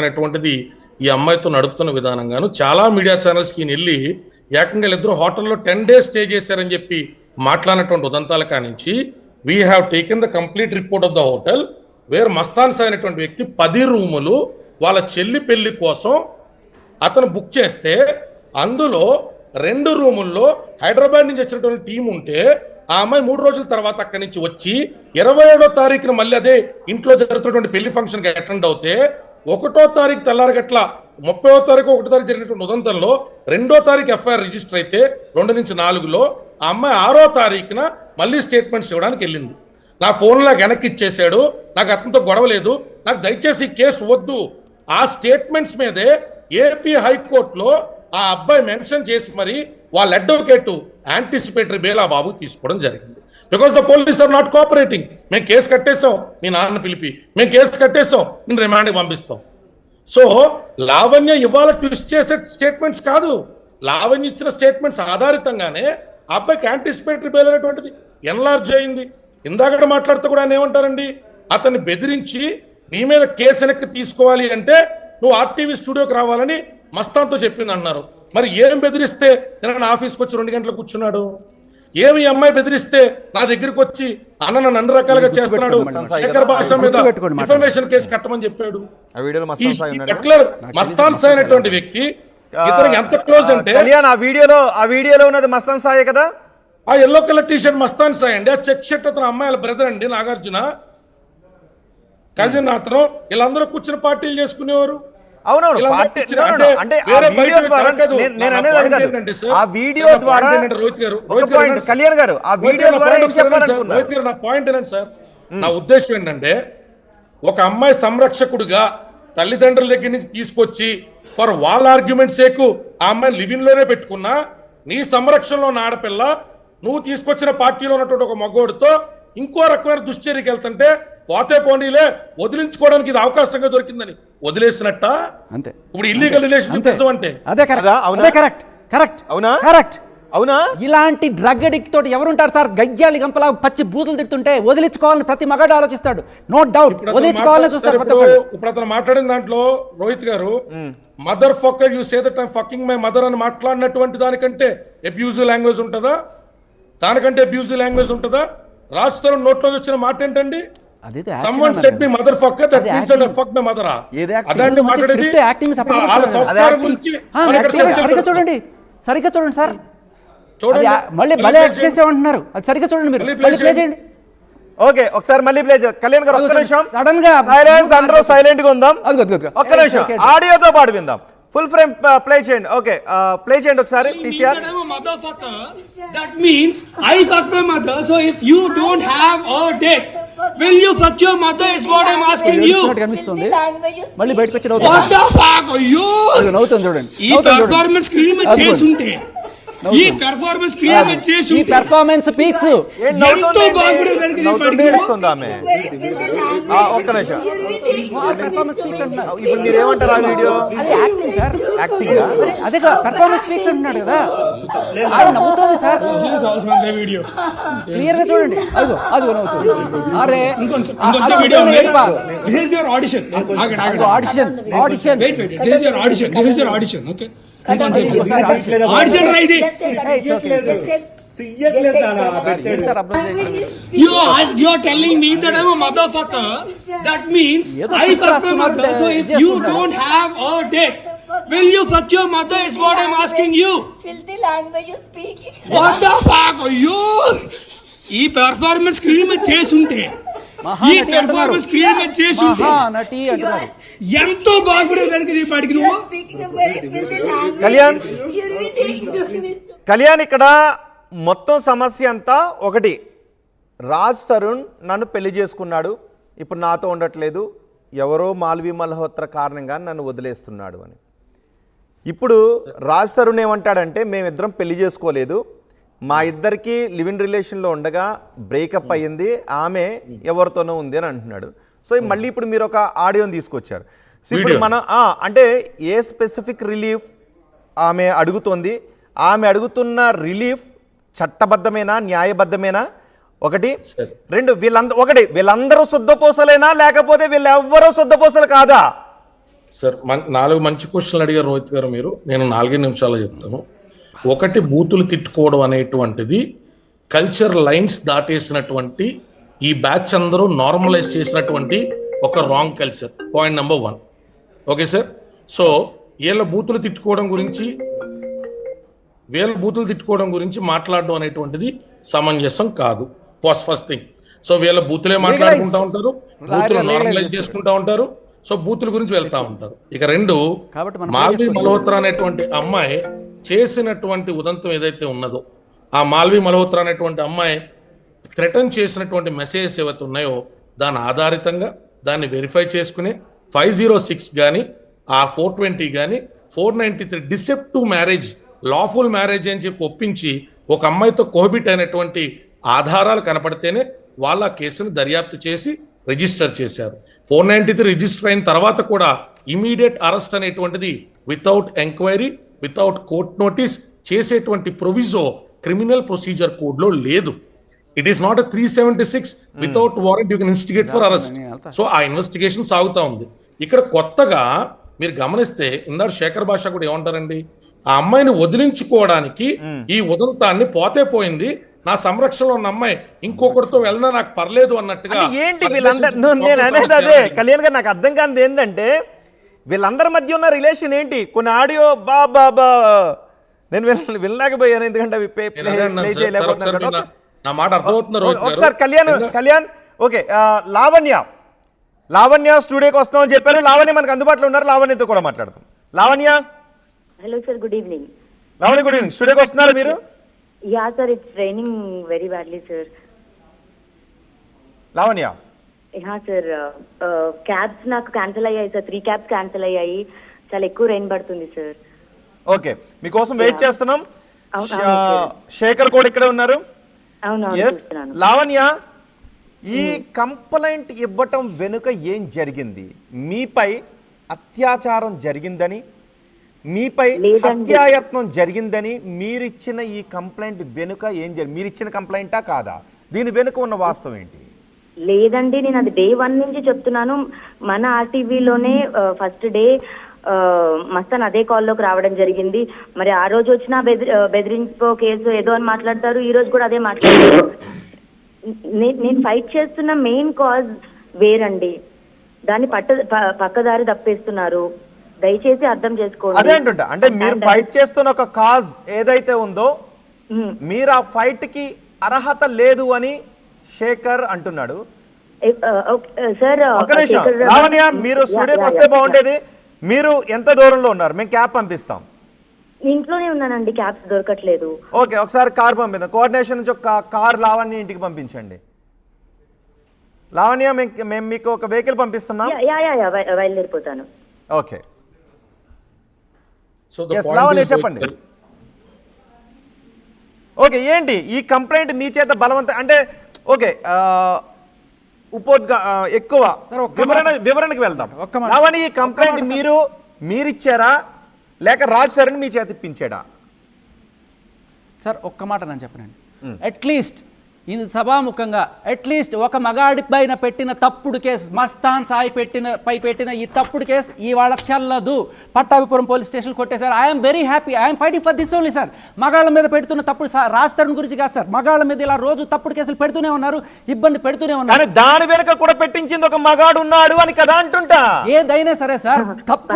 అనేటువంటిది ఈ అమ్మాయితో నడుపుతున్న విధానంగాను చాలా మీడియా ఛానల్స్కి వెళ్ళి ఏకంగా ఇద్దరు హోటల్లో 10 days స్టే చేశారని చెప్పి మాట్లాడినటువంటి ఉదంతాల కానించి we have taken the complete report of the hotel where Mastan Sai అనేటువంటి వ్యక్తి 10 రూములు వాళ్ళ చెల్లి పెళ్లి కోసం అతను బుక్ చేస్తే అందులో 2 రూముల్లో హైదరాబాద్ నుంచి వచ్చినటువంటి టీం ఉంటే ఆ అమ్మాయి 3 రోజుల తర్వాత అక్కడి నుంచి వచ్చి 27వ తారీఖున మళ్ళీ అదే ఇంట్లో జరుగుతున్నటువంటి పెళ్లి ఫంక్షన్కి అటెండ్ అవుతే 1వ తారీఖు తెల్లారగట్ల 30వ తారీఖు 1వ తారీఖు జరిగినటువంటి ఉదంతంలో 2వ తారీఖు ఎఫ్ఐఆర్ రిజిస్టర్ అయితే 2 నుంచి 4లో ఆ అమ్మాయి 6వ తారీఖున మళ్ళీ స్టేట్మెంట్స్ ఇవ్వడానికి వెళ్ళింది. నా ఫోన్లో వెనక్కి ఇచ్చేసాడు, నాకు అతనితో గొడవ లేదు, నాకు దయచేసి కేసు వద్దు. ఆ స్టేట్మెంట్స్ మీదే ఏపీ హైకోర్టులో ఆ అబ్బాయి మెన్షన్ చేసి మరి వాళ్ళ అడ్వకేట్ యాంటిసిపేటరీ బెయిల్ ఆ బాబు తీసుకోవడం జరిగింది. Because the police are not cooperating. మేము కేసు కట్టేసాం, మీ నాన్న పిలిపి మేము కేసు కట్టేసాం, నేను రిమాండ్కి పంపిస్తాం. సో లావణ్య ఇవాళ ట్విస్ట్ చేసే స్టేట్మెంట్స్ కాదు, లావణ్య ఇచ్చిన స్టేట్మెంట్స్ ఆధారితంగానే ఆ అబ్బాయికి యాంటిసిపేటరీ బెయిల్ అనేటువంటిది ఎన్లార్జ్ అయింది. ఇందాక మాట్లాడుతూ కూడా ఏమంటారండి, అతన్ని బెదిరించి నీ మీద కేసు వెనక్కి తీసుకోవాలి అంటే నువ్వు ఆర్టీవీ స్టూడియోకి రావాలని మస్తాన్తో చెప్పింది అన్నారు. మరి ఏం బెదిరిస్తే నేను ఆఫీస్కి వచ్చి 2 గంటలకు కూర్చున్నాడు? ఏమి అమ్మాయి బెదిరిస్తే నా దగ్గరికి వచ్చి అన్న నన్ను అన్ని రకాలుగా చేస్తున్నాడు, శేఖర్ భాష మీద డిఫమేషన్ కేసు కట్టమని చెప్పాడు. మస్తాన్ సాయి అనేటువంటి వ్యక్తి ఇతనికి ఎంత క్లోజ్ అంటే ఆ వీడియోలో ఉన్నది మస్తాన్ సాయే కదా. ఆ yellow colour T shirt Mastan Sai అండి. ఆ చెక్ షర్ట్ అతను అమ్మాయిల బ్రదర్ అండి, నాగార్జున కజిన్. అతను వీళ్ళందరూ కూర్చుని పార్టీలు చేసుకునేవారు. అవునవును, అంటే కళ్యాణ్ గారు ఆ వీడియో ద్వారా నా పాయింట్ ఏంటంటే సార్, నా ఉద్దేశం ఏంటంటే ఒక అమ్మాయి సంరక్షకుడుగా తల్లిదండ్రుల దగ్గర నుంచి తీసుకొచ్చి ఫర్ వాళ్ళ ఆర్గ్యుమెంట్ సేకు ఆ అమ్మాయిని లివింగ్ లోనే పెట్టుకున్నా, నీ సంరక్షణలో ఉన్న ఆడపిల్ల నువ్వు తీసుకొచ్చిన పార్టీలో ఉన్నటువంటి ఒక మగోడితో ఇంకో రకమైన దుశ్చర్యకి వెళ్తుంటే పోతే పోనీలే వదిలించుకోవడానికి ఇది అవకాశంగా దొరికిందని వదిలేసినట్ట. అంతే. ఇప్పుడు ఇల్లీగల్ రిలేషన్షిప్ అంటే అవునా? ఇలాంటి డ్రగ్ అడిక్ట్ తోటి ఎవరుంటారు సార్? గయ్యాలి గంపలా పచ్చి బూతులు తిడుతుంటే వదిలించుకోవాలని ప్రతి మగాడు ఆలోచిస్తాడు. నో డౌట్ వదిలించుకోవాలని చూస్తారు. ఇప్పుడు అతను మాట్లాడిన దాంట్లో రోహిత్ గారు mother fucker you say that I fucking my mother అని మాట్లాడినటువంటి దానికంటే అబ్యూజివ్ లాంగ్వేజ్ ఉంటుందా? దానికంటే అబ్యూజివ్ లాంగ్వేజ్ ఉంటుందా? రాజుతో నోట్లో వచ్చిన మాట ఏంటండి? Someone said me motherfucker, that means that I fuck my mother. అదండి మాట్లాడేది. సరిగ్గా చూడండి సార్, మళ్ళీ భలే చేసేమంటున్నారు. అది సరిగ్గా చూడండి, మీరు మళ్ళీ ప్లే చేయండి. ఓకే, ఒకసారి మళ్ళీ ప్లే చేయండి. కళ్యాణ్ గారు ఒక్క నిమిషం సడన్ గా సైలెన్స్, అందరూ సైలెంట్ గా ఉందాం. ఒక్క నిమిషం ఆడియోతో పాటు విందాం. ఫుల్ ఫ్రేమ్ ప్లే చేయండి. ఓకే, ప్లే చేయండి ఒకసారి. TCR that means I fuck my mother, so if you don't have a date, will you fuck your mother is what I'm asking you. మళ్ళీ బయటకు వచ్చి what the fuck are you నవ్వుతుంది చూడండి. ఈ performance create చేస్తుంటే ఈ performance create చేసి ఈ పెర్ఫార్మెన్స్ పీక్స్ ఎంతో బాగుంటుంది. ఆమె ఒక్క నిమిషం, పెర్ఫార్మెన్స్ పీక్స్ అంటున్నారు. ఇప్పుడు మీరు ఏమంటారు? ఆ వీడియో అది యాక్టింగ్ సార్, యాక్టింగ్. అదే పెర్ఫార్మెన్స్ పీక్స్ అంటున్నాడు కదా, అది నవ్వుతుంది సార్. వీడియో క్లియర్ గా చూడండి, అదిగో అదిగో నవ్వుతుంది. అరే ఇంకొంచెం video this is your audition. Audition audition this is your audition. This is your audition. Okay, audition right there. You are telling me that I'm a motherfucker. That means I fuck my mother. So if you don't have a date, will you fuck your mother is what I'm asking you. Filthy language you speaking. What the fuck are you? ఈ performance create చేసుంటే ఈ performance create చేసుంటే నటి అంటారు. ఎంతో బాగుంటుంది దానికి పాటికి నువ్వు. కళ్యాణ్ ఇక్కడ మొత్తం సమస్య అంతా ఒకటి, రాజ్ తరుణ్ నన్ను పెళ్లి చేసుకున్నాడు, ఇప్పుడు నాతో ఉండట్లేదు, ఎవరో మాల్వి మల్హోత్రా కారణంగా నన్ను వదిలేస్తున్నాడు అని. ఇప్పుడు రాజ్ తరుణ్ ఏమంటాడంటే మేమిద్దరం పెళ్లి చేసుకోలేదు, మా ఇద్దరికి లివింగ్ రిలేషన్లో ఉండగా బ్రేకప్ అయ్యింది, ఆమె ఎవరితోనో ఉంది అని అంటున్నాడు. సో మళ్ళీ ఇప్పుడు మీరు ఒక ఆడియోని తీసుకొచ్చారు. సో ఇప్పుడు మనం అంటే ఏ స్పెసిఫిక్ రిలీఫ్ ఆమె అడుగుతోంది, ఆమె అడుగుతున్న రిలీఫ్ చట్టబద్ధమేనా, న్యాయబద్ధమేనా? ఒకటి. రెండు, వీళ్ళందరూ శుద్ధపోసలేనా లేకపోతే వీళ్ళెవ్వరూ శుద్ధపోసలు కాదా? సార్ 4 మంచి క్వశ్చన్లు అడిగారు రోహిత్ గారు మీరు. నేను 4 నిమిషాలు చెప్తాను. ఒకటి, బూతులు తిట్టుకోవడం అనేటువంటిది కల్చర్ లైన్స్ దాటేసినటువంటి ఈ బ్యాచ్ అందరూ నార్మలైజ్ చేసినటువంటి ఒక wrong culture. Point number 1. Okay sir. So వీళ్ళ బూతులు తిట్టుకోవడం గురించి మాట్లాడడం అనేటువంటిది సమంజసం కాదు. First thing. సో వీళ్ళ బూతులే మాట్లాడుకుంటా ఉంటారు, బూతులు నార్మలైజ్ చేసుకుంటా ఉంటారు, సో బూతుల గురించి వెళ్తా ఉంటారు. ఇక 2, మాల్వి మల్హోత్రా అనేటువంటి అమ్మాయి చేసినటువంటి ఉదంతం ఏదైతే ఉన్నదో, ఆ మాల్వి మల్హోత్రా అనేటువంటి అమ్మాయి థ్రెటన్ చేసినటువంటి మెసేజెస్ ఏవైతే ఉన్నాయో దాని ఆధారితంగా దాన్ని వెరిఫై చేసుకుని 506 కానీ ఆ 420 కానీ 493 డిసెప్టివ్ మ్యారేజ్, లాఫుల్ మ్యారేజ్ అని చెప్పి ఒప్పించి ఒక అమ్మాయితో కోహబిట్ అయినటువంటి ఆధారాలు కనపడితేనే వాళ్ళ కేసును దర్యాప్తు చేసి రిజిస్టర్ చేశారు. 493 రిజిస్టర్ అయిన తర్వాత కూడా ఇమీడియట్ అరెస్ట్ అనేటువంటిది without enquiry, without court notice చేసేటువంటి ప్రొవిజో క్రిమినల్ ప్రొసీజర్ కోడ్ లో లేదు. It is not 376 without warrant you can instigate for arrest. So ఆ ఇన్వెస్టిగేషన్ సాగుతా ఉంది. ఇక్కడ కొత్తగా మీరు గమనిస్తే ఇందాక శేఖర్ భాష కూడా ఏమంటారండి, ఆ అమ్మాయిని వదిలించుకోవడానికి ఈ ఉదంతాన్ని పోతే పోయింది, నా సంరక్షణలో ఉన్న అమ్మాయి ఇంకొకరితో వెళ్ళినా నాకు పర్లేదు అన్నట్టుగా. ఏంటి వీళ్ళందరూ, నేను అనేది అదే కళ్యాణ్ గారు, నాకు అర్థం కానిది ఏంటంటే వీళ్ళందరి మధ్య ఉన్న రిలేషన్ ఏంటి? కొన్ని ఆడియో బాబా నేను వెళ్ళలేకపోయాను, ఎందుకంటే అవి ప్లే చేయలేకపోతున్నాను. నా మాట అర్థమవుతున్నారు ఒకసారి కళ్యాణ్ ఓకే. లావణ్య స్టూడియోకి వస్తామని చెప్పారు. లావణ్య మనకు అందుబాటులో ఉన్నారు, లావణ్యతో కూడా మాట్లాడతాం. Lavanya, hello sir, good evening. Lavanya good evening. స్టూడియోకి వస్తున్నారు మీరు? Yeah sir, it's raining very badly sir. Lavanya, yeah sir, cabs నాకు క్యాన్సిల్ అయ్యాయి సార్. 3 క్యాబ్స్ క్యాన్సిల్ అయ్యాయి. చాలా ఎక్కువ రెయిన్ పడుతుంది సార్. ఓకే, మీకోసం వెయిట్ చేస్తున్నాం. అవును, శేఖర్ కూడా ఇక్కడే ఉన్నారు. అవును, లావణ్య, ఈ కంప్లైంట్ ఇవ్వటం వెనుక ఏం జరిగింది? మీపై అత్యాచారం జరిగిందని, మీపై హత్యాయత్నం జరిగిందని మీరిచ్చిన ఈ కంప్లైంట్ వెనుక ఏం జరిగింది? మీరిచ్చిన కంప్లైంటా కాదా? దీని వెనుక ఉన్న వాస్తవం ఏంటి? లేదండి, నేను అది డే 1 నుంచి చెప్తున్నాను. మన ఆర్టీవీలోనే ఫస్ట్ డే మస్తాన్ అదే కాల్లోకి రావడం జరిగింది. మరి ఆ రోజు వచ్చిన బెదిరింపు కేసు ఏదో అని మాట్లాడతారు, ఈ రోజు కూడా అదే మాట్లాడతారు. నేను ఫైట్ చేస్తున్న మెయిన్ కాజ్ వేరండి, దాన్ని పక్కదారి తప్పేస్తున్నారు. దయచేసి అర్థం చేసుకోండి. అదేంట అంటే మీరు ఫైట్ చేస్తున్న ఒక కాజ్ ఏదైతే ఉందో మీరు ఆ ఫైట్ కి అర్హత లేదు అని శేఖర్ అంటున్నాడు. సార్ ఒక నిమిషం లావణ్య, మీరు స్టూడియోకి వస్తే బాగుండేది. మీరు ఎంత దూరంలో ఉన్నారు? మేము క్యాబ్ పంపిస్తాం. ఇంట్లోనే ఉన్నానండి, క్యాబ్స్ దొరకట్లేదు. ఓకే, ఒకసారి కార్ పంపిద్దాం. కోఆర్డినేషన్ నుంచి ఒక కార్ లావణ్య ఇంటికి పంపించండి. లావణ్య, మేము మీకు ఒక వెహికల్ పంపిస్తున్నాం. బయలుదేరిపోతాను. ఓకే, లావణ్య చెప్పండి. ఓకే, ఏంటి ఈ కంప్లైంట్ మీ చేత బలవంతం అంటే? ఓకే, ఎక్కువ వివరణకి వెళ్దాం. లావణ్య, ఈ కంప్లైంట్ మీరిచ్చారా లేక రాజ్ తరుణ్ మీ చేత ఇప్పించాడా? సార్ ఒక్క మాట నేను చెప్పనండి. అట్లీస్ట్ ఇది సభాముఖంగా అట్లీస్ట్ ఒక మగాడి పైన పెట్టిన తప్పుడు కేసు, మస్తాన్ సాయి పెట్టిన ఈ తప్పుడు కేసు ఇవాళ చెల్లదు. పట్టాభిపురం పోలీస్ స్టేషన్ కొట్టేశారు. I'm very happy. I'm fighting for this only sir. మగాళ్ళ మీద పెడుతున్న తప్పుడు, రాజ్ తరుణ్ గురించి కాదు సార్, మగాళ్ళ మీద ఇలా రోజు తప్పుడు కేసులు పెడుతూనే ఉన్నారు, ఇబ్బంది పెడుతూనే ఉన్నారు. దాని వెనక కూడా పెట్టించింది ఒక మగాడు ఉన్నాడు అని కదా అంటుంటా. ఏదైనా సరే సార్, తప్పుడు